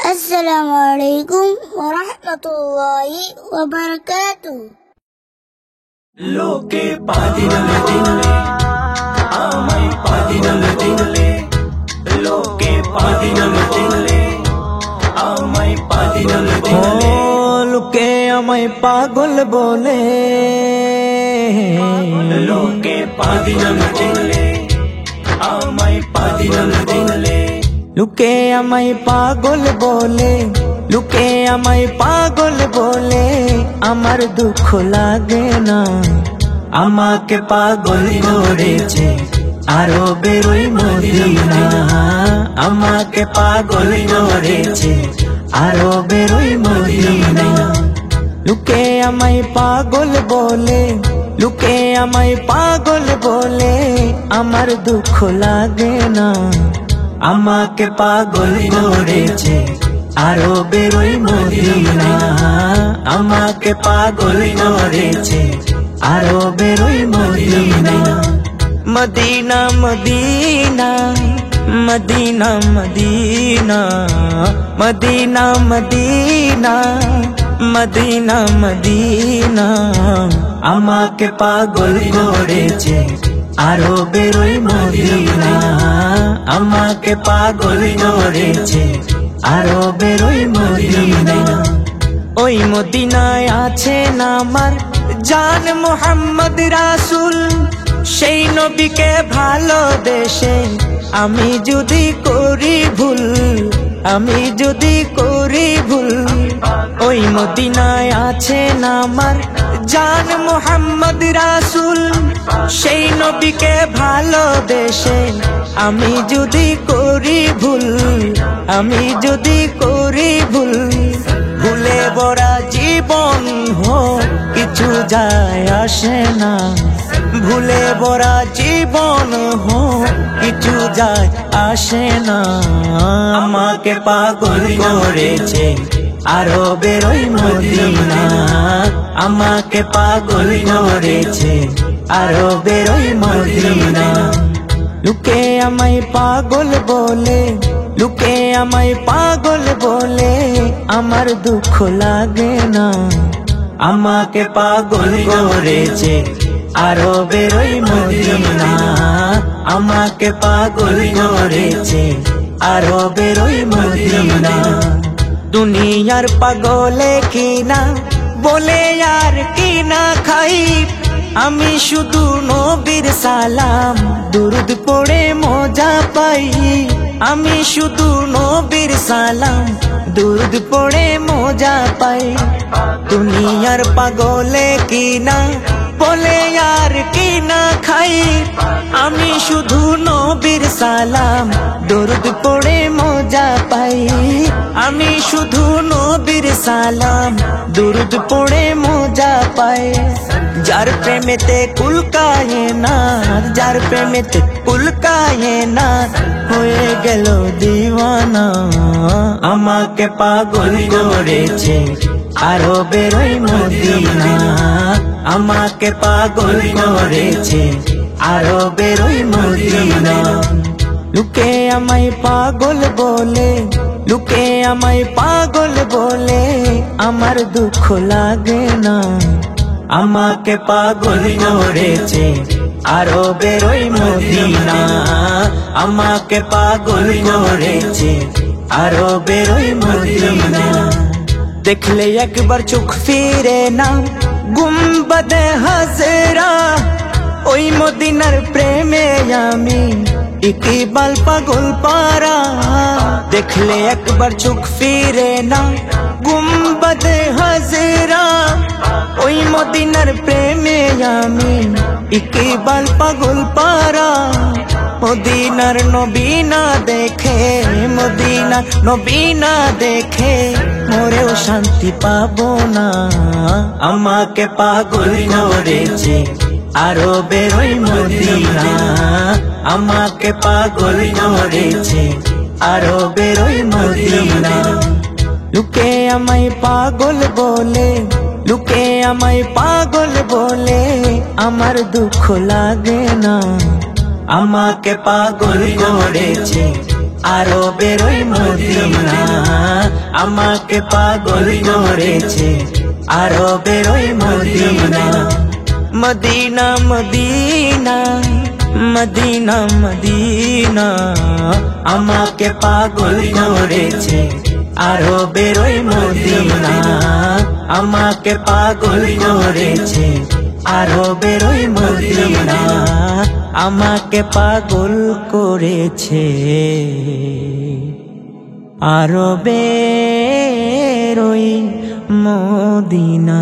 Assalamualaikum warahmatullahi wabarakatuh. Loke padinale dinale, amai padinale dinale. Loke padinale dinale, amai padinale dinale. লোকে আমায় পাগল বলে, Loke padinale dinale, amai padinale dinale. লোকে আমায় পাগল বলে, লোকে আমায় পাগল বলে, আমার দুঃখ লাগে না। আমাকে পাগল করেছে আরবের ওই মদিনা, আমাকে পাগল করেছে আরবের ওই মদিনা। লোকে আমায় পাগল বলে, লোকে আমায় পাগল বলে, আমার দুঃখ লাগে না। আমাকে পাগল করেছে আরবের ওই মদিনা, আমাকে পাগল করেছে আরবের ওই Medina. Medina Medina Medina Medina Medina Medina Medina Medina, আমাকে পাগল করেছে আরবের ওই মদিনা, আমাকে পাগল করেছে আরবের ওই মদিনা। ওই মদিনায় আছেন আমার জান মুহাম্মদ রাসূল, সেই নবীকে ভালোবেসে আমি যদি করি ভুল, আমি যদি করি ভুল। ওই মদিনায় আছেন আমার জান মুহাম্মদ রাসূল, সেই নবীকে ভালোবেসে আমি যদি করি ভুল, আমি যদি করি ভুল। ভুলে ভরা জীবন হোক কিছু যায় আসে না, ভুলে ভরা জীবন হোক কিছু যায় আসে না। আমাকে পাগল করেছে আরবের ওই মদিনা, আমাকে পাগল করেছে আরবের ওই মদিনা। লোকে আমায় পাগল বলে, লোকে আমায় পাগল বলে, আমার দুঃখ লাগে না। আমাকে পাগল করেছে আরবের ওই মদিনা, আমাকে পাগল করেছে আরবের ওই মদিনা। দুনিয়ার পাগলে কিনা বলে আর কিনা খাই, আমি শুধু নবীর সালাম দুরুদ পড়ে মজা পাই, আমি শুধু নবীর সালাম দুরুদ পড়ে মজা পাই। দুনিয়ার পাগলে কিনা বলে আর কিনা খাই, আমি শুধু নবীর সালাম দুরুদ পড়ে মজা পাই, আমি শুধু নবীর সালাম দুরুদ পড়ে মজা পাই। যার প্রেমেতে কুলকায়ে না, যার প্রেমেতে কুলকায়ে না, হয়ে গেল দিওয়ানা। আমাকে পাগল করেছে আরবের ওই মদিনা, আমাকে পাগল করেছে আরবের ওই মদিনা। লোকে আমায় পাগল বলে, লোকে আমায় পাগল বলে, আমার দুঃখ লাগে না। আমাকে পাগল করেছে আরবের ওই মদিনা, আমাকে পাগল করেছে আরবের ওই মদিনা। দেখলে একবার চোখ ফিরে না গুম্বদে হাজরা, ওই মদিনার প্রেমে আমি ইকবাল পাগল পারা। দেখলে একবার চোখ ফিরে না গুম্বদে হাজরা, ওই মদিনার প্রেমে আমি ইকবাল পাগল পারা। মদিনার নবী না দেখে, মদিনার নবী না দেখে মোরেও শান্তি পাবো না। আমাকে পাগল করেছে আরবের ওই মদিনা, আমাকে পাগল করেছে আরবের ওই মদিনা। লোকে আমায় পাগল বলে, লোকে আমায় পাগল বলে, আমার দুঃখ লাগে না। আমাকে পাগল করেছে আরবের ওই মদিনা, আমাকে পাগল করেছে আরবের ওই Medina. Medina Medina Medina Medina আমাকে পাগল করেছে আরবের ওই মদিনা। আমাকে পাগল করেছে আরবের ওই মদিনা। আমাকে পাগল করেছে আরবের ওই মদিনা।